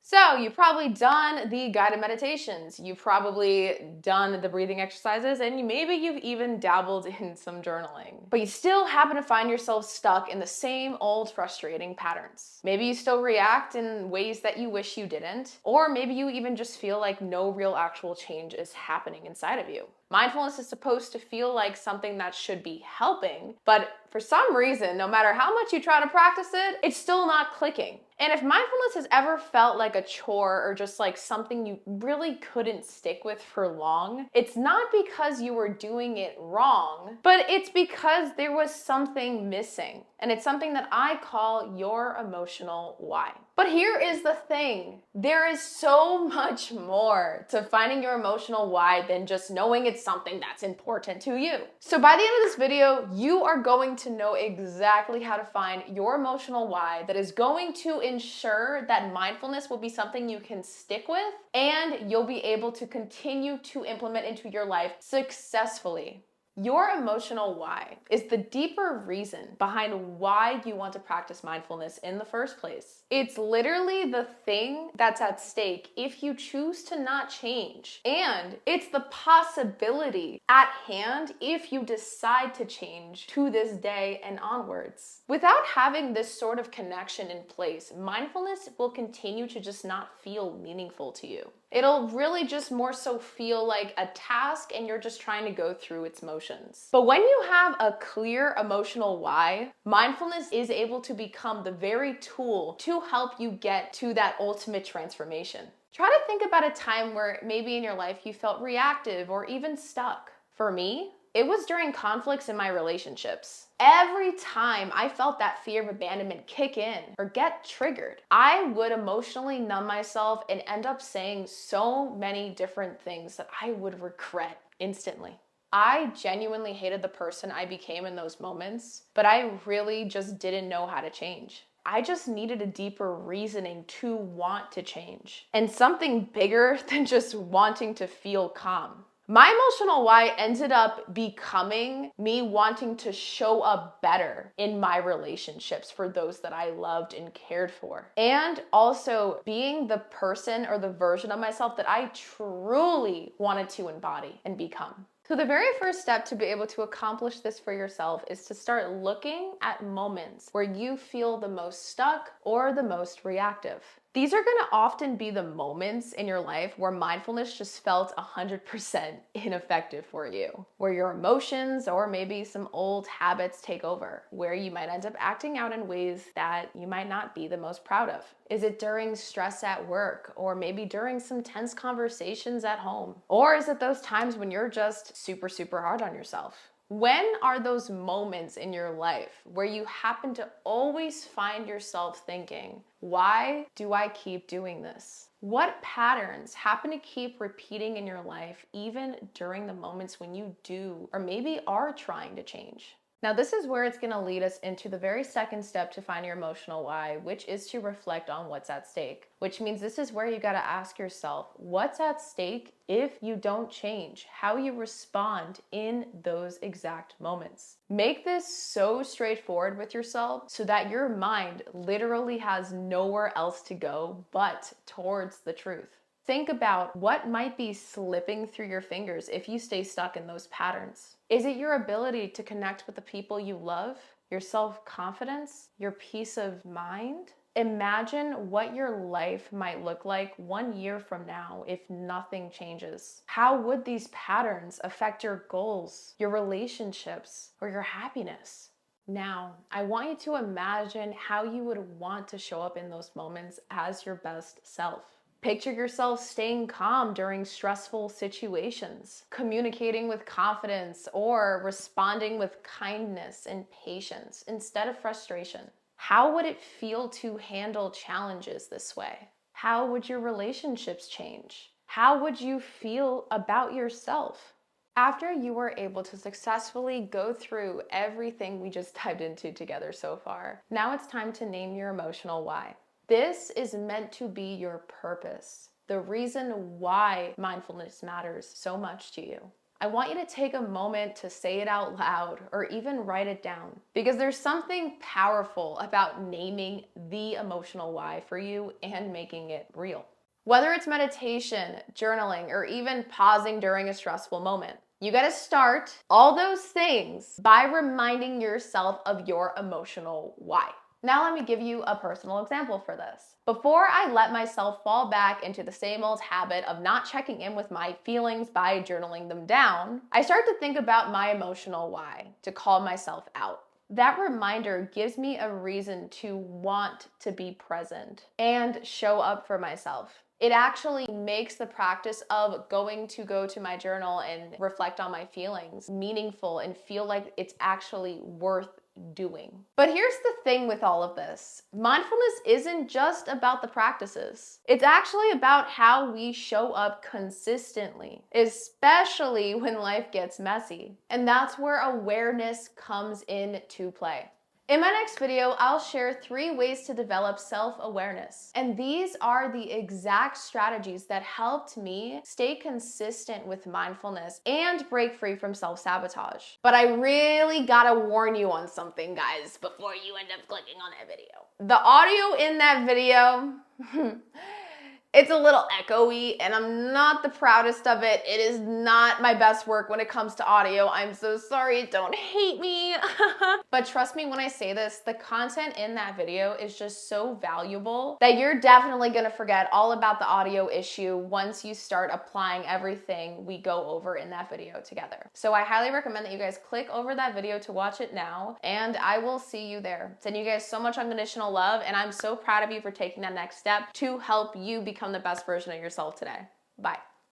So you've probably done the guided meditations, you've probably done the breathing exercises, and maybe you've even dabbled in some journaling. But you still happen to find yourself stuck in the same old frustrating patterns. Maybe you still react in ways that you wish you didn't, or maybe you even just feel like no real actual change is happening inside of you. Mindfulness is supposed to feel like something that should be helping, but for some reason, no matter how much you try to practice it, it's still not clicking. And if mindfulness has ever felt like a chore or just like something you really couldn't stick with for long, it's not because you were doing it wrong, but it's because there was something missing. And it's something that I call your emotional why. But here is the thing. There is so much more to finding your emotional why than just knowing it's something that's important to you. So by the end of this video, you are going to know exactly how to find your emotional why that is going to ensure that mindfulness will be something you can stick with and you'll be able to continue to implement into your life successfully. Your emotional why is the deeper reason behind why you want to practice mindfulness in the first place. It's literally the thing that's at stake if you choose to not change. And it's the possibility at hand if you decide to change to this day and onwards. Without having this sort of connection in place, mindfulness will continue to just not feel meaningful to you. It'll really just more so feel like a task and you're just trying to go through its motions. But when you have a clear emotional why, mindfulness is able to become the very tool to help you get to that ultimate transformation. Try to think about a time where maybe in your life you felt reactive or even stuck. For me, it was during conflicts in my relationships. Every time I felt that fear of abandonment kick in or get triggered, I would emotionally numb myself and end up saying so many different things that I would regret instantly. I genuinely hated the person I became in those moments, but I really just didn't know how to change. I just needed a deeper reasoning to want to change and something bigger than just wanting to feel calm. My emotional why ended up becoming me wanting to show up better in my relationships for those that I loved and cared for. And also being the person or the version of myself that I truly wanted to embody and become. So the very first step to be able to accomplish this for yourself is to start looking at moments where you feel the most stuck or the most reactive. These are going to often be the moments in your life where mindfulness just felt 100% ineffective for you, where your emotions or maybe some old habits take over, where you might end up acting out in ways that you might not be the most proud of. Is it during stress at work or maybe during some tense conversations at home? Or is it those times when you're just super, super hard on yourself? When are those moments in your life where you happen to always find yourself thinking, why do I keep doing this? What patterns happen to keep repeating in your life even during the moments when you do or maybe are trying to change? Now, this is where it's going to lead us into the very second step to find your emotional why, which is to reflect on what's at stake. Which means this is where you got to ask yourself, what's at stake if you don't change how you respond in those exact moments? Make this so straightforward with yourself so that your mind literally has nowhere else to go but towards the truth. Think about what might be slipping through your fingers if you stay stuck in those patterns. Is it your ability to connect with the people you love? Your self-confidence? Your peace of mind? Imagine what your life might look like 1 year from now if nothing changes. How would these patterns affect your goals, your relationships, or your happiness? Now, I want you to imagine how you would want to show up in those moments as your best self. Picture yourself staying calm during stressful situations, communicating with confidence, or responding with kindness and patience instead of frustration. How would it feel to handle challenges this way? How would your relationships change? How would you feel about yourself? After you were able to successfully go through everything we just dived into together so far, now it's time to name your emotional why. This is meant to be your purpose, the reason why mindfulness matters so much to you. I want you to take a moment to say it out loud or even write it down, because there's something powerful about naming the emotional why for you and making it real. Whether it's meditation, journaling, or even pausing during a stressful moment, you gotta start all those things by reminding yourself of your emotional why. Now let me give you a personal example for this. Before I let myself fall back into the same old habit of not checking in with my feelings by journaling them down, I start to think about my emotional why to call myself out. That reminder gives me a reason to want to be present and show up for myself. It actually makes the practice of go to my journal and reflect on my feelings meaningful and feel like it's actually worth doing. But here's the thing with all of this. Mindfulness isn't just about the practices. It's actually about how we show up consistently, especially when life gets messy. And that's where awareness comes into play. In my next video, I'll share 3 ways to develop self-awareness. And these are the exact strategies that helped me stay consistent with mindfulness and break free from self-sabotage. But I really gotta warn you on something, guys, before you end up clicking on that video. The audio in that video, it's a little echoey and I'm not the proudest of it. It is not my best work when it comes to audio. I'm so sorry, don't hate me. But trust me when I say this, the content in that video is just so valuable that you're definitely gonna forget all about the audio issue once you start applying everything we go over in that video together. So I highly recommend that you guys click over that video to watch it now, and I will see you there. Send you guys so much unconditional love, and I'm so proud of you for taking that next step to help you become the best version of yourself today. Bye.